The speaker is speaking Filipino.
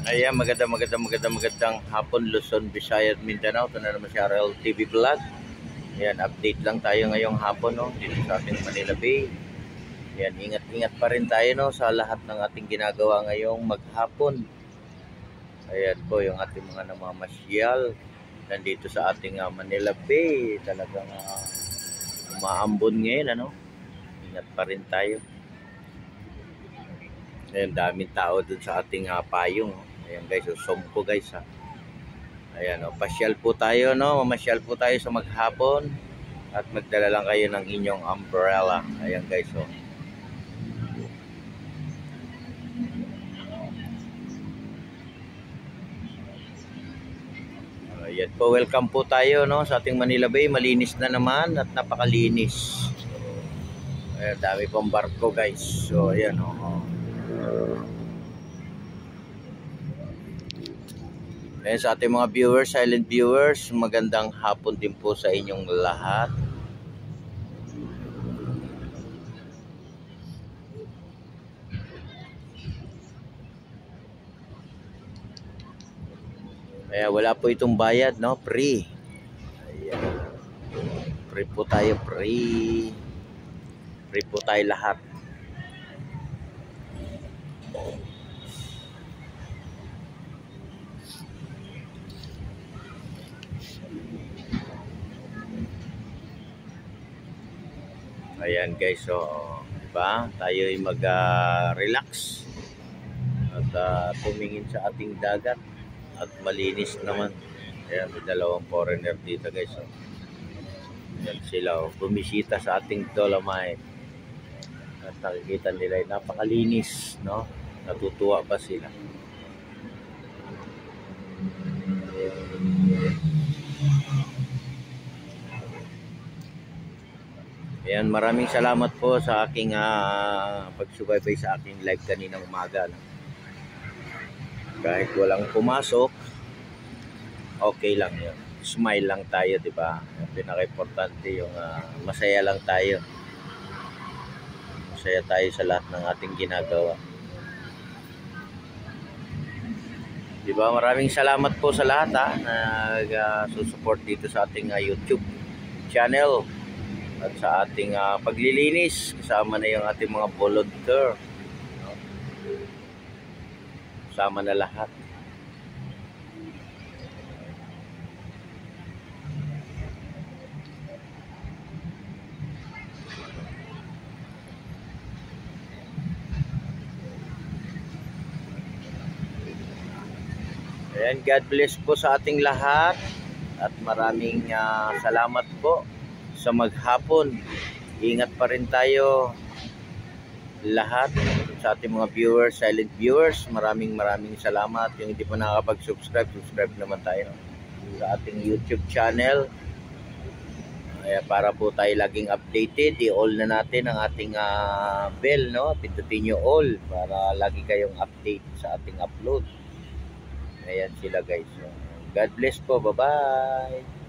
Ayan, magandang hapon, Luzon, Visayas, Mindanao. Ito na naman si RL TV Vlog. Ayan, update lang tayo ngayong hapon, no, dito sa ating Manila Bay. Ayan, ingat pa rin tayo, no, sa lahat ng ating ginagawa ngayong maghapon. Ayan po yung ating mga namamasyal nandito sa ating Manila Bay. Talagang umaambon ngayon, ano. Ingat pa rin tayo. Ayan, daming tao dun sa ating payong. Ayan guys, sumpo guys ha. Ayan, pasyal po tayo, no? Mamasyal po tayo sa maghapon. At magdala lang kayo ng inyong umbrella. Ayan guys, oh. Ayan po, welcome po tayo, no, sa ating Manila Bay. Malinis na naman at napakalinis. Ayan, dami pong barko guys. So ayan, oh. Ayan, sa ating mga viewers, silent viewers, magandang hapon din po sa inyong lahat. Ayan, wala po itong bayad, no? Free. Ayan. Free po tayo, free. Free po tayo lahat. Ayan guys, so diba? Tayo ay mag-relax at tumingin sa ating dagat at malinis naman. Ayan, may dalawang foreigner dito guys, so. Ayan sila, bumisita sa ating Dolomite at nakikita nila ay napakalinis, no? Natutuwa pa sila. Ayan, maraming salamat po sa aking pagsubaybay sa aking live kaninang umaga, no? Kahit walang pumasok, okay lang yun. Smile lang tayo, di ba? Ang pinaka-importante yung masaya lang tayo. Masaya tayo sa lahat ng ating ginagawa. Di ba? Maraming salamat po sa lahat na nag-support dito sa ating YouTube channel. At sa ating paglilinis, kasama na yung ating mga volunteer, no? Kasama na lahat. Ayan, God bless po sa ating lahat. At maraming salamat po sa maghapon. Ingat pa rin tayo lahat sa ating mga viewers, silent viewers. Maraming salamat. Yung hindi pa nakakapag-subscribe, subscribe naman tayo sa ating YouTube channel. Para po tayo laging updated. I-all na natin ang ating bell, no? Pindutin nyo all para lagi kayong update sa ating upload. Ayan sila guys. God bless po. Bye-bye.